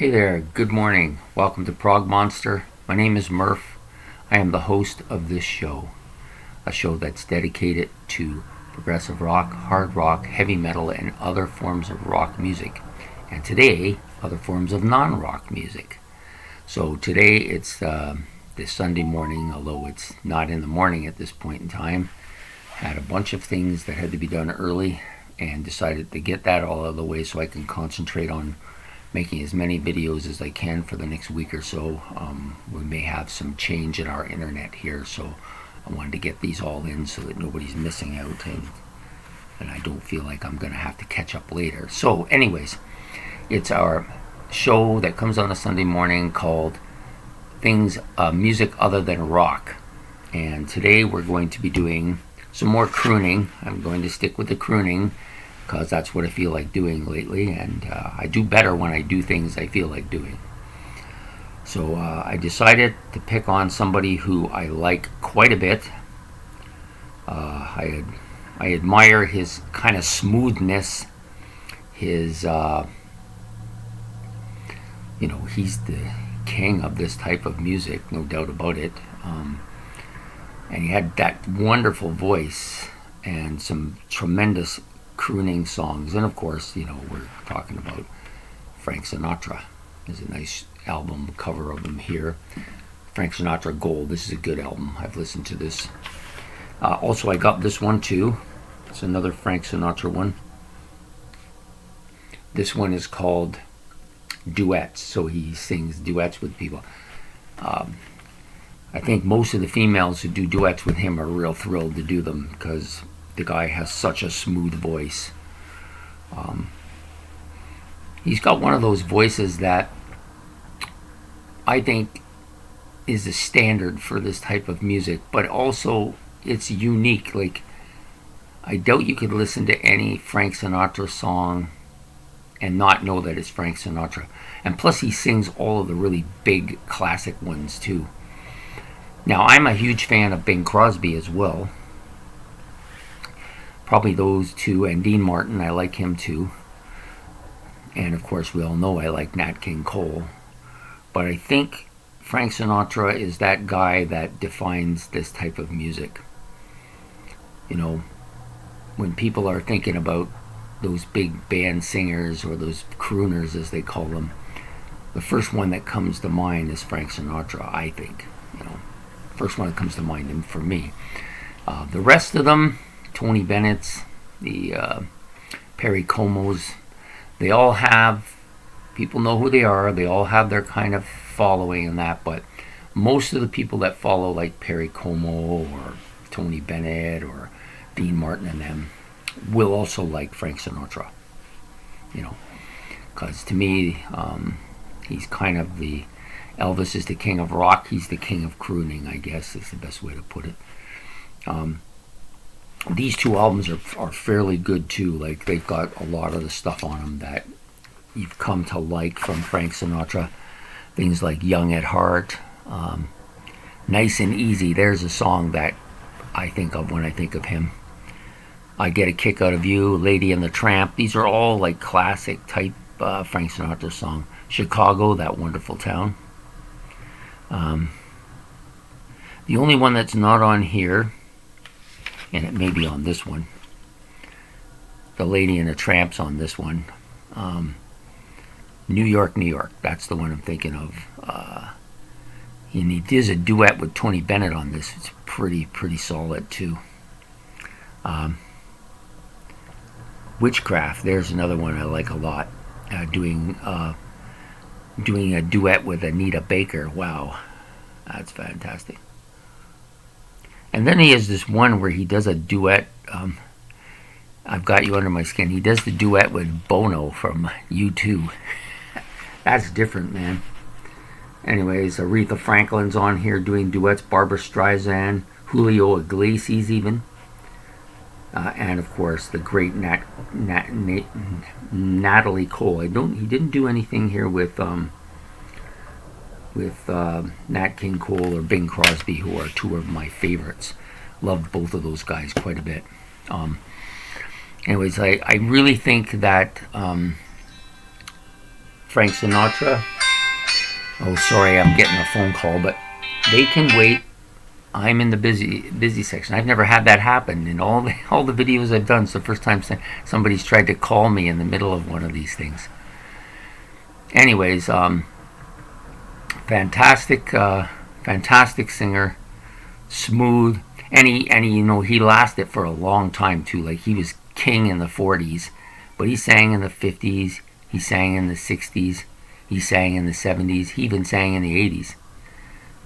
Hey there, good morning. Welcome to Prog Monster. My name is Murph. I am the host of this show, a show that's dedicated to progressive rock, hard rock, heavy metal, and other forms of rock music. And today, other forms of non-rock music. So today it's this Sunday morning, although it's not in the morning at this point in time. Had a bunch of things that had to be done early and decided to get that all out of the way so I can concentrate on making as many videos as I can for the next week or so. We may have some change in our internet here, so I wanted to get these all in so that nobody's missing out and I don't feel like I'm going to have to catch up later. So anyways, it's our show that comes on a Sunday morning called Things Music Other Than Rock. And today we're going to be doing some more crooning. I'm going to stick with the crooning because that's what I feel like doing lately, and I do better when I do things I feel like doing. So I decided to pick on somebody who I like quite a bit. I admire his kind of smoothness, his, he's the king of this type of music, no doubt about it. And he had that wonderful voice and some tremendous crooning songs, and of course, we're talking about Frank Sinatra. There's a nice album cover of him here, Frank Sinatra Gold. This is a good album. I've listened to this. Also, I got this one too. It's another Frank Sinatra one. This one is called Duets, so he sings duets with people. I think most of the females who do duets with him are real thrilled to do them because the guy has such a smooth voice. He's got one of those voices that I think is the standard for this type of music, but also it's unique. Like, I doubt you could listen to any Frank Sinatra song and not know that it's Frank Sinatra. And plus he sings all of the really big classic ones too. Now, I'm a huge fan of Bing Crosby as well. Probably those two, and Dean Martin, I like him too. And of course, we all know I like Nat King Cole. But I think Frank Sinatra is that guy that defines this type of music. When people are thinking about those big band singers or those crooners as they call them, the first one that comes to mind is Frank Sinatra, I think. First one that comes to mind for me. The rest of them, Tony Bennett's, the Perry Comos, they all have, people know who they are, they all have their kind of following and that, but most of the people that follow, like Perry Como or Tony Bennett or Dean Martin and them, will also like Frank Sinatra. Because to me, he's kind of the, Elvis is the king of rock, he's the king of crooning, I guess is the best way to put it. These two albums are fairly good too. Like, they've got a lot of the stuff on them that you've come to like from Frank Sinatra. Things like Young at Heart, Nice and Easy. There's a song that I think of when I think of him. I Get a Kick Out of You, Lady and the Tramp. These are all like classic type Frank Sinatra song. Chicago, That Wonderful Town. The only one that's not on here, and it may be on this one, the Lady and the Tramp's on this one. New York, New York. That's the one I'm thinking of. And he does a duet with Tony Bennett on this. It's pretty solid too. Witchcraft. There's another one I like a lot. Doing a duet with Anita Baker. Wow, that's fantastic. And then he has this one where he does a duet. I've Got You Under My Skin. He does the duet with Bono from U2. That's different, man. Anyways, Aretha Franklin's on here doing duets. Barbra Streisand, Julio Iglesias even. And of course, the great Natalie Cole. He didn't do anything here with Nat King Cole or Bing Crosby, who are two of my favorites. Loved both of those guys quite a bit. Anyways, I really think that Frank Sinatra. Oh, sorry, I'm getting a phone call, but they can wait. I'm in the busy section. I've never had that happen in all the videos I've done. It's the first time somebody's tried to call me in the middle of one of these things. Anyways, fantastic singer, smooth, and he lasted for a long time too. Like, he was king in the 40s, but he sang in the 50s, he sang in the 60s, he sang in the 70s, he even sang in the 80s.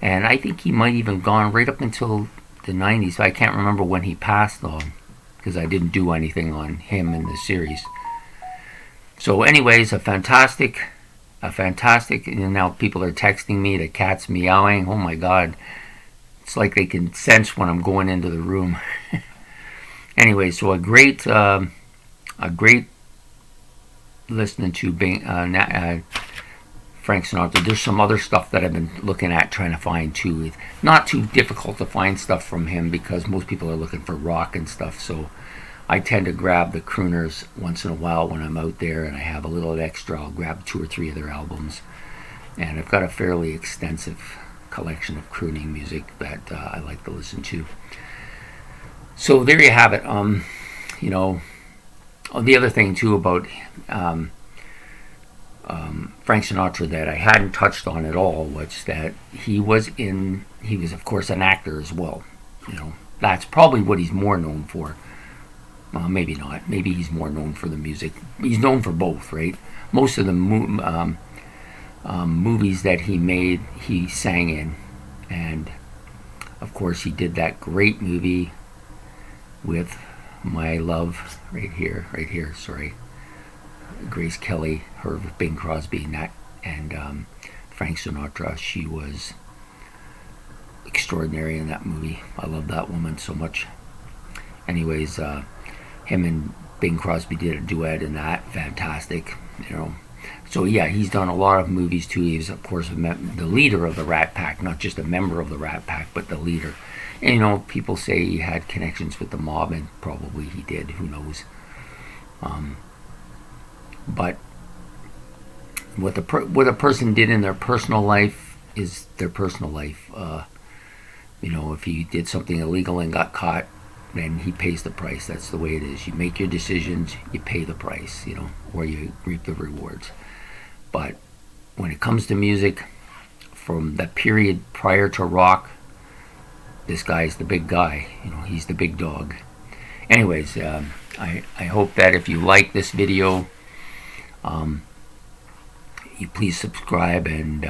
And I think he might even gone right up until the 90s. I can't remember when he passed on, because I didn't do anything on him in the series. So anyways, a fantastic, and now people are texting me, the cat's meowing. Oh my God. It's like they can sense when I'm going into the room. Anyway, so a great listening to Frank Sinatra. There's some other stuff that I've been looking at, trying to find too. It's not too difficult to find stuff from him because most people are looking for rock and stuff. So I tend to grab the crooners once in a while when I'm out there and I have a little extra. I'll grab 2 or 3 of their albums. And I've got a fairly extensive collection of crooning music that I like to listen to. So there you have it. The other thing too about Frank Sinatra that I hadn't touched on at all was that he was of course an actor as well. That's probably what he's more known for. Well, maybe not. Maybe he's more known for the music. He's known for both, right? Most of the movies that he made, he sang in. And of course he did that great movie with my love right here, sorry, Grace Kelly, her with Bing Crosby, and Frank Sinatra. She was extraordinary in that movie. I love that woman so much. Anyways, him and Bing Crosby did a duet in that. Fantastic, So yeah, he's done a lot of movies too. He's of course the leader of the Rat Pack, not just a member of the Rat Pack, but the leader. And people say he had connections with the mob, and probably he did. Who knows? But what a person did in their personal life is their personal life. If he did something illegal and got caught, then he pays the price. That's the way it is. You make your decisions, you pay the price, or you reap the rewards. But when it comes to music, from the period prior to rock, this guy's the big guy. He's the big dog. Anyways, I hope that if you like this video, you please subscribe and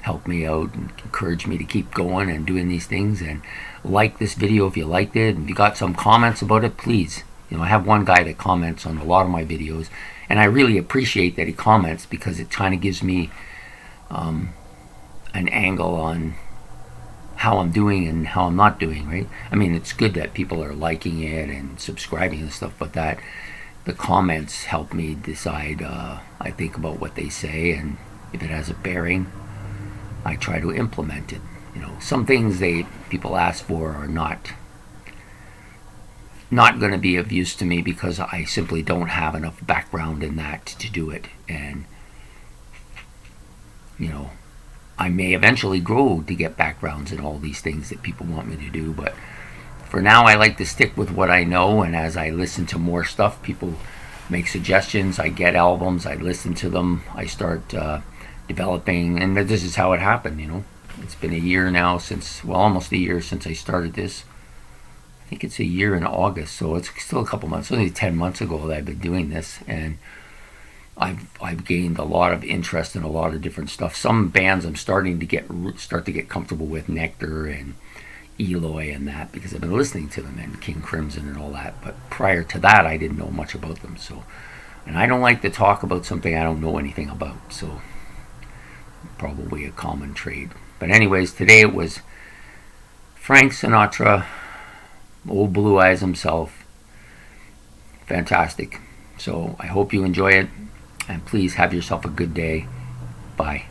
help me out and encourage me to keep going and doing these things. And like this video if you liked it. And if you got some comments about it, please. I have one guy that comments on a lot of my videos, and I really appreciate that he comments, because it kind of gives me an angle on how I'm doing and how I'm not doing, right? I mean, it's good that people are liking it and subscribing and stuff, but the comments help me decide. I think about what they say, and if it has a bearing, I try to implement it. Some things people ask for are not going to be of use to me, because I simply don't have enough background in that to do it. And I may eventually grow to get backgrounds in all these things that people want me to do, but for now I like to stick with what I know. And as I listen to more stuff, people make suggestions, I get albums, I listen to them, I start developing, and this is how it happened. It's been a year now almost a year since I started this. I think it's a year in August, so it's still a couple months. Only 10 months ago that I've been doing this, and I've gained a lot of interest in a lot of different stuff. Some bands I'm starting to get comfortable with, Nectar and Eloy and that, because I've been listening to them, and King Crimson and all that. But prior to that, I didn't know much about them. And I don't like to talk about something I don't know anything about. So probably a common trait. But anyways, today it was Frank Sinatra, old Blue Eyes himself. Fantastic. So I hope you enjoy it. And please have yourself a good day. Bye.